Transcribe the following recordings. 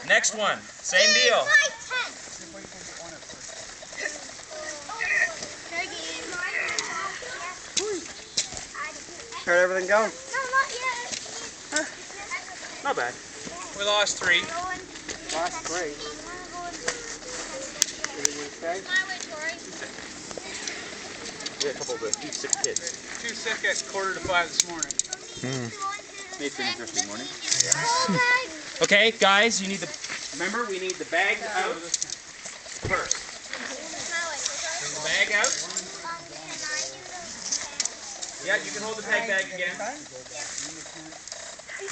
Next one, same deal. How'd everything go? Not bad. We lost 3. Last 3. We had a couple of sick kids. 2 sick at 4:45 this morning. Made for an interesting morning. Okay, guys, you need the. Remember, we need the bag out first. Bring the bag out. Yeah, you can hold the peg bag again. I don't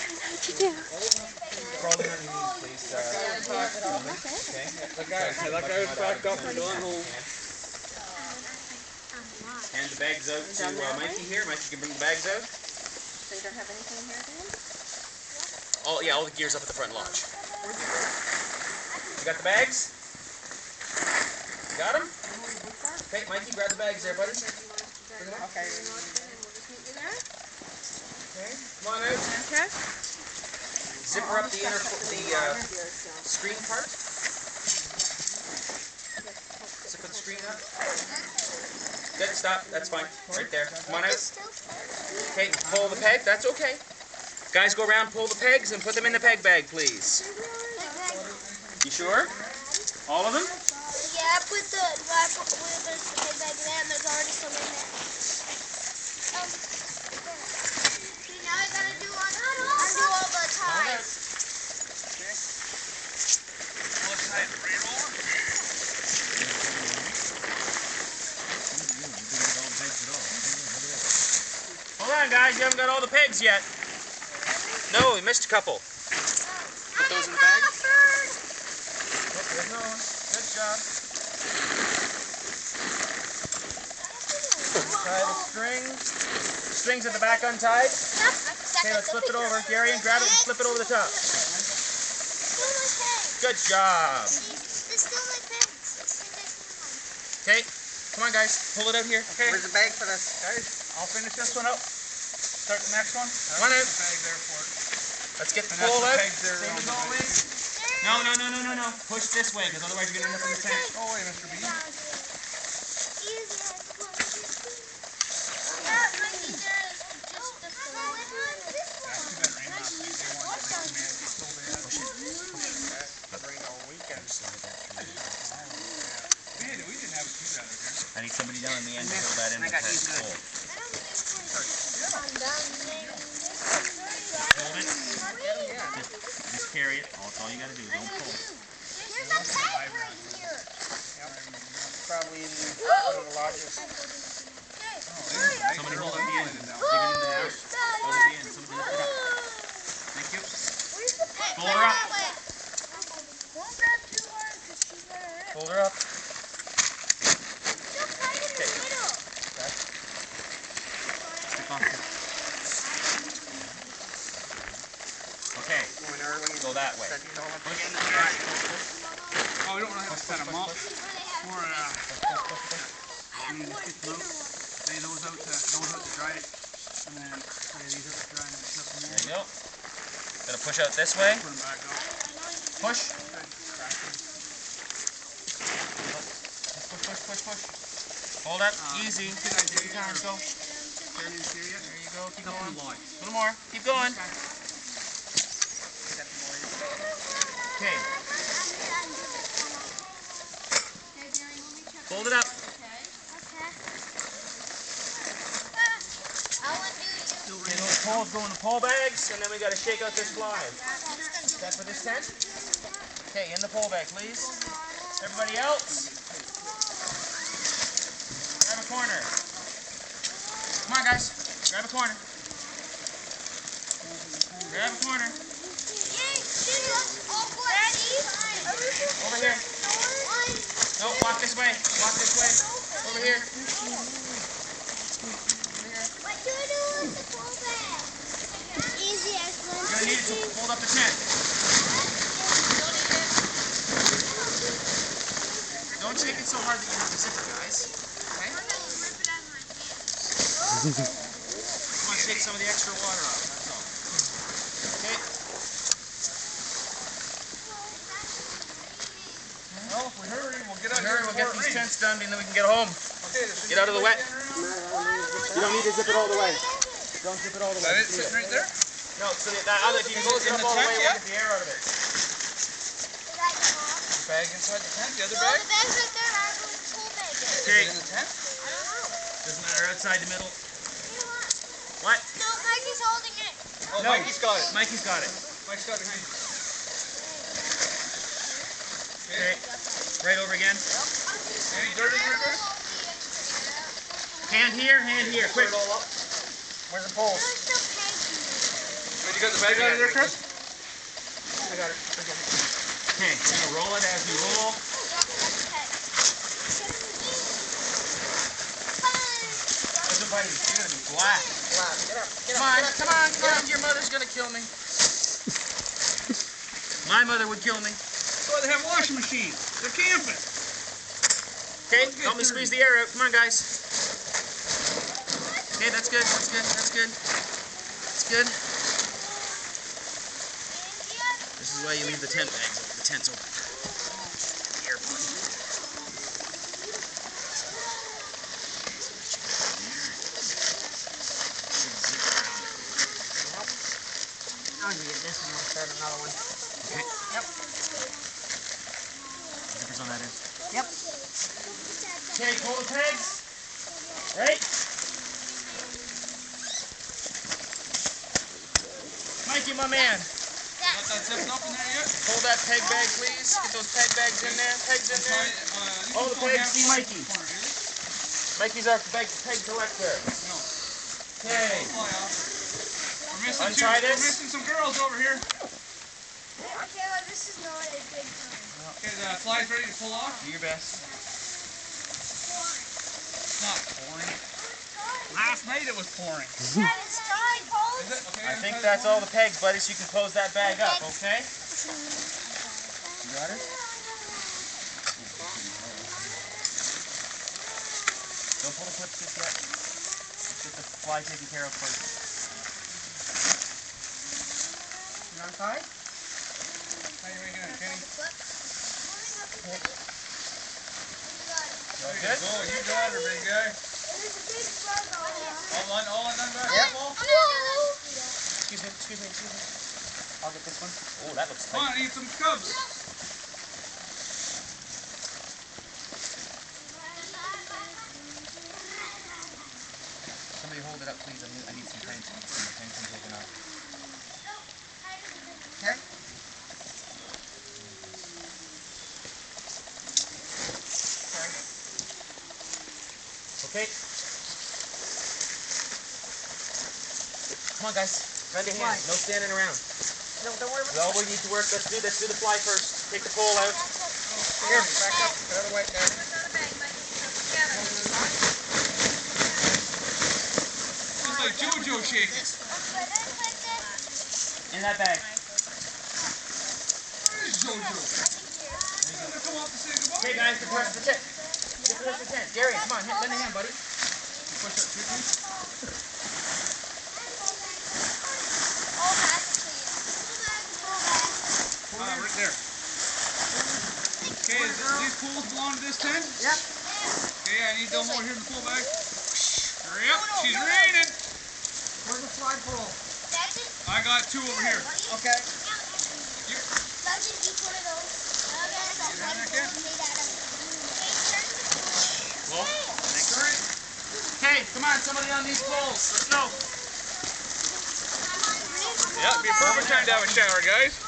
know what to do. Crawling underneath, please. Okay. That guy was backed up and going home. Hand the bags out to Mikey here. Mikey can bring the bags out. So you don't have anything in here, Dan? All the gear's up at the front launch. You got the bags? You got them? Okay, Mikey, grab the bags there, buddy. Okay. Okay, come on out. Okay. Zipper up the screen part. Zipper the screen up. Good, stop. That's fine. Right there. Come on out. Okay, pull the peg. That's okay. Guys, go around, pull the pegs, and put them in the peg bag, please. You sure? All of them? Yeah, there's the peg bag in there, and there's already some in there. See, now I gotta undo all the ties. Hold on, guys. You haven't got all the pegs yet. No, we missed a couple. Put those in the bag. Oh, there's no one. Good job. Tie the strings. Strings at the back untied. Okay, let's flip it over. Gary, and grab it and flip it over the top. Good job. Okay, come on, guys. Pull it out here. Okay. Where's the bag for this? Guys, I'll finish this one up. Start the next one. Come on out. The bag there for it. Let's get the And that's pole the out. pegs there Same on as the always. No. Push this way, because otherwise you're going to end up in the tank. Go away, Mr. B. We didn't have it too bad here. I need somebody down in the end to hold that in. I got used to it. Hold it. Just carry it. That's all you got to do. Don't pull. There's a peg right here. Probably in one of the lodges. Somebody hold up the end. Dig it into the dirt. Hold up the end. Somebody lift it up. Thank you. Where's the peg? Hold her up. Don't grab too hard because she's gonna rip. Hold her up. Still tight in the middle. Stick on. Okay. Going early. Go that way. Set it all up again. Oh, we don't really have to set them up. More, we need to stick them out. Lay those out to dry. And then lay these out to dry and then flip them There over. you go. Gonna push out this way. Put them back up. Push. Push. Hold up. Easy. Take your time. Go. There you go. Keep going. A little more. Keep going. Okay. Hold it up. Okay, those poles go in the pole bags, and then we got to shake out this fly. Is that for this tent? Okay, in the pole bag, please. Everybody else? Grab a corner. Come on, guys. Grab a corner. Grab a corner. Over here. No, walk this way. Walk this way. Over here. What do I do with the pole bag? Easy as one. You're going to need it to hold up the tent. Don't shake it so hard that you hurt the zipper, guys. Okay? You want to shake some of the extra water off, that's all. Okay? in a hurry. We'll get these tents done and then we can get home. Get out of the wet. You don't need to zip it all the way. Don't zip it all the way. Is that it sitting right there? No, so that other, if you can close it up all the way, we'll get the air out of it. The bag inside the tent, the other No, bag? the bag's right there. I'm going to pull bag. Okay. Is it in the tent? I don't know. Doesn't matter, outside the middle. What? No, Mikey's holding it. Oh, No. Mikey's got it. Mikey's got it. Mike's got it behind you. Okay. Right over again. Any dirt in there, Chris? Hand here, quick. Where's the poles? There's still pegs in Wait, you got the bag out of there, Chris? I got it. Okay, we're gonna roll it as we roll. Listen, buddy, you're gonna be black. Get up. Come on. Your mother's gonna kill me. My mother would kill me. That's why they have washing machines. They're camping. Okay, help me squeeze the air out. Come on, guys. Okay, that's good. This is why you leave the tent bags open. The tent's open. The air pocket. I'm gonna get this one. We'll start another one. Okay. Yep. Zippers on that end. Yep. Okay, pull the pegs. Right? Mikey, my man. Got that zipped up in there yet? Hold that peg bag, please. Get those peg bags in there. Pegs in there. Oh, the pegs. See Mikey. Mikey's our peg collector. No. Okay. We're missing Untie two. this. We're missing some girls over here. Kayla, this is not a good time. Okay, the fly's ready to pull off. Do your best. It's not pouring. Last night it was pouring. Dad, it's starting cold. Is it? Okay, I think that's all the pegs, buddy, so you can close that bag up, okay? You got it? Don't pull the clips just yet. Let's get the fly taken care of first. You untied? How you making it, Kenny? All good? Oh, you got her, big guy. There's a big bug on it. All undone back Yep. the wall? Excuse me. I'll get this one. Oh, that looks Come tight. on, eat some cubs. Somebody hold it up, please. I need some tension. Some tension taken off. Okay. Okay? Come on, guys. Lend a hand. No standing around. No, don't worry about All we need to work, let's do the fly first. Take the pole out. Here, back up. Get out of the way, guys. Looks like JoJo shaking. In that bag. Where is JoJo? He's gonna come up to say goodbye. Okay, guys, depress the tent. Depress the tent. Gary, come on. Lend a hand, buddy. Push up, please. Right there. Okay, these poles belong to this tent? Yep. Okay, I need no more here in the pool bag. Hurry up, she's raining. Where's the fly pole? I got two over here. Okay. Well, okay, come on, somebody on these poles. Let's go. Yep, be a perfect time to have a shower, guys.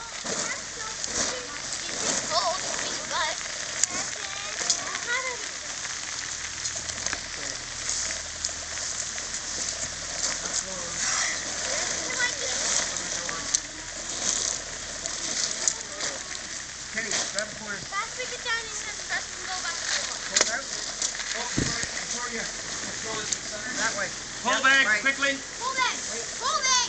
Kenny, grab a corner. Fast, we get down and then press and go back to the wall. Pull it out. Victoria, throw this in the center. That way. Pull Yep, bag, right. quickly. Pull back! Pull back!